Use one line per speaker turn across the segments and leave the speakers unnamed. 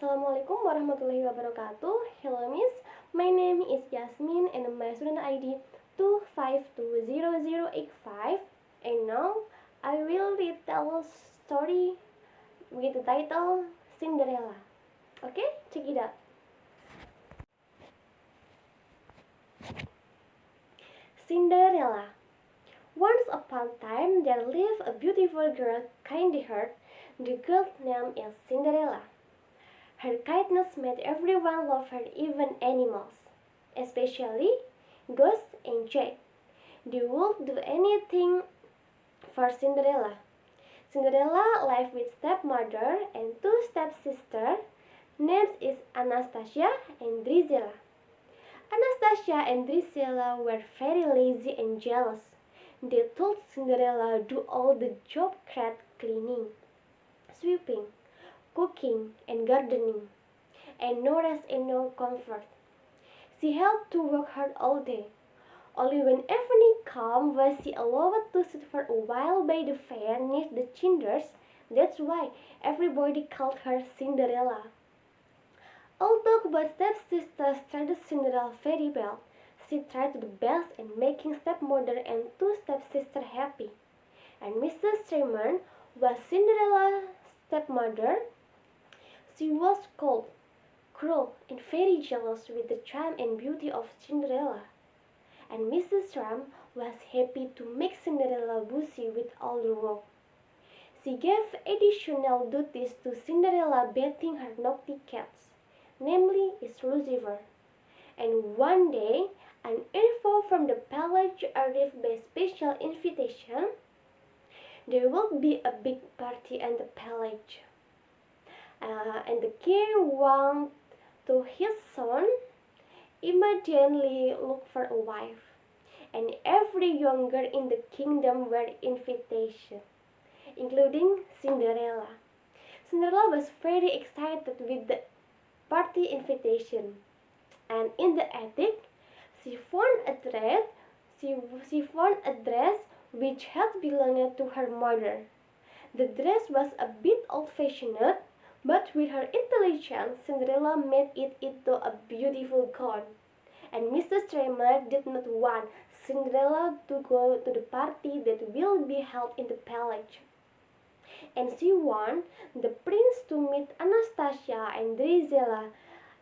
Assalamualaikum warahmatullahi wabarakatuh. Hello Miss, my name is Yasmin and my student ID 2520085. And now I will retell a story with the title Cinderella. Okay, check it out. Cinderella. Once upon a time there lived a beautiful girl, kind-hearted. The girl's name is Cinderella. Her kindness made everyone love her, even animals, especially ghosts and jade. They would do anything for Cinderella. Cinderella lived with stepmother and two stepsisters. Names is Anastasia and Drizella. Anastasia and Drizella were very lazy and jealous. They told Cinderella do all the job, cleaning, sweeping, cooking, and gardening, and no rest and no comfort. She had to work hard all day. Only when evening came was she allowed to sit for a while by the fire near the cinders. That's why everybody called her Cinderella. Although both stepsisters treated Cinderella very well, she tried the best in making stepmother and two stepsisters happy. And Mrs. Sherman was Cinderella's stepmother. She was cold, cruel, and very jealous with the charm and beauty of Cinderella. And Mrs. Ram was happy to make Cinderella busy with all the work. She gave additional duties to Cinderella bathing her naughty cats, namely is Lucifer. And one day, an info from the palace arrived by special invitation. There will be a big party at the palace. And the king wanted to his son immediately look for a wife, and every young girl in the kingdom were invitation, including Cinderella. Cinderella was very excited with the party invitation, and in the attic she found a dress. She found a dress which had belonged to her mother. The dress was a bit old-fashioned, but with her intelligence, Cinderella made it into a beautiful gown. And Mrs. Tremor did not want Cinderella to go to the party that will be held in the palace. And she wanted the prince to meet Anastasia and Drizella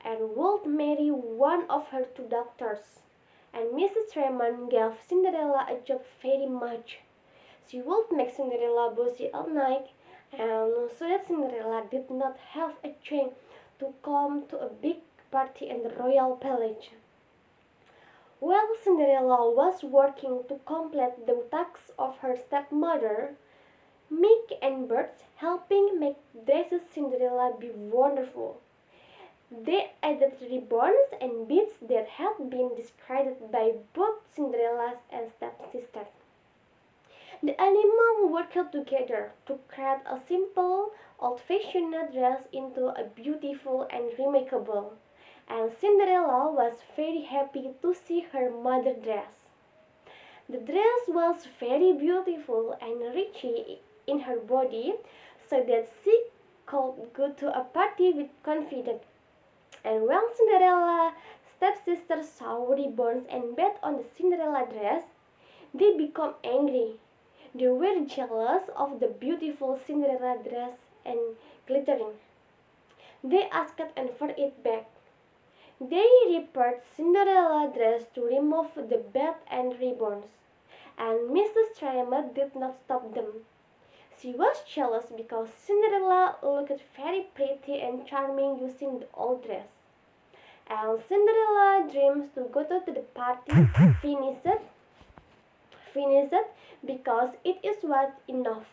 and would marry one of her two daughters. And Mrs. Tremor gave Cinderella a job very much. She would make Cinderella busy all night, and so that Cinderella did not have a chance to come to a big party in the royal palace. While Cinderella was working to complete the tasks of her stepmother, Mick and Bert helping make dresses Cinderella be wonderful. They added ribbons and beads that had been discarded by both Cinderella's and stepsister. The animals worked together to create a simple, old-fashioned dress into a beautiful and remarkable, and Cinderella was very happy to see her mother's dress. The dress was very beautiful and rich in her body, so that she could go to a party with confidence. And when Cinderella's stepsisters saw ribbons and beads on the Cinderella dress, they became angry. They were jealous of the beautiful Cinderella dress and glittering. They asked and for it back. They repaired Cinderella's dress to remove the bed and ribbons, and Mrs. Tremor did not stop them. She was jealous because Cinderella looked very pretty and charming using the old dress. And Cinderella dreams to go to the party finished because it is was enough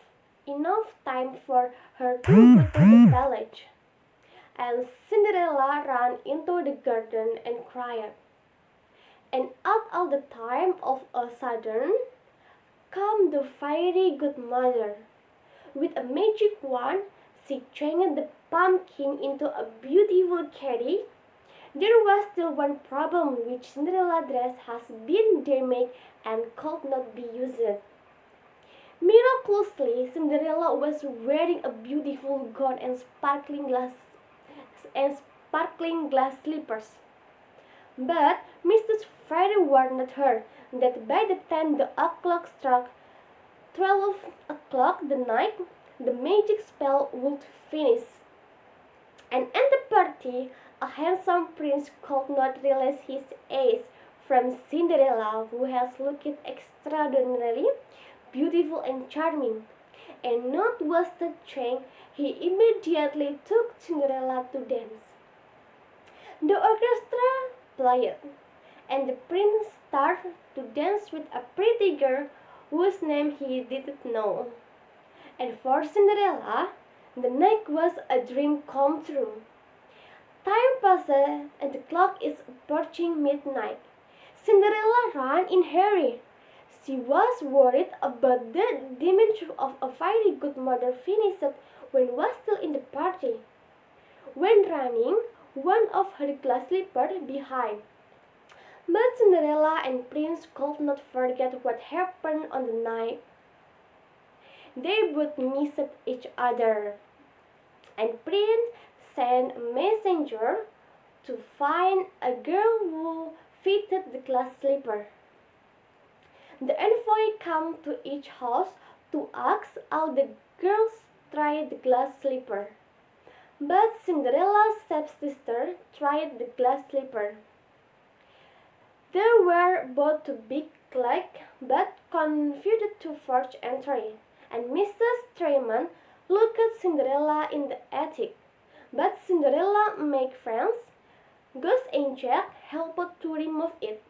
time for her to go to the village. And Cinderella ran into the garden and cried. And out of the time of a sudden came the fairy godmother. With a magic wand, she changed the pumpkin into a beautiful carriage. There was still one problem, which Cinderella's dress has been damaged and could not be used. Miraculously, Cinderella was wearing a beautiful gown and and sparkling glass slippers. But Mrs. Fairy warned her that by the time the clock struck 12 o'clock the night, the magic spell would finish. And at the party, a handsome prince could not realize his age from Cinderella, who has looked extraordinarily beautiful and charming. And notwithstanding, he immediately took Cinderella to dance. The orchestra played, and the prince started to dance with a pretty girl whose name he didn't know. And for Cinderella, the night was a dream come true. Time passes and the clock is approaching midnight. Cinderella ran in hurry. She was worried about the damage of a very good mother finished when was still in the party. When running, one of her glass slippers behind. But Cinderella and Prince could not forget what happened on the night. They both missed each other, and Prince sent a messenger to find a girl who fitted the glass slipper. The envoy came to each house to ask how the girls tried the glass slipper. But Cinderella's stepsister tried the glass slipper. They were both too big like, but confused to forge entry, and Mrs. Tremont looked at Cinderella in the attic. But Cinderella made friends. Ghost and Jack helped to remove it.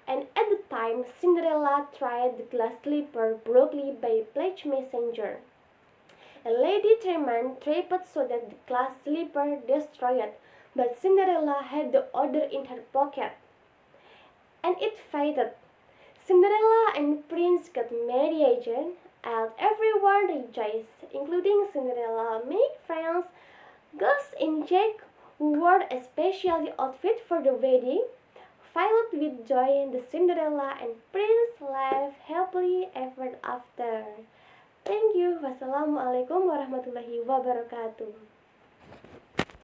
And at the time Cinderella tried the glass slipper broadly by a pledge messenger. And Lady Tremont tripped so that the glass slipper destroyed, but Cinderella had the other in her pocket. And it faded. Cinderella and Prince got married again, and everyone rejoiced, including Cinderella made friends. Ghost and Jack, who wore a special outfit for the wedding, filled with joy. The Cinderella and Prince lived happily ever after. Thank you. Wassalamualaikum warahmatullahi wabarakatuh.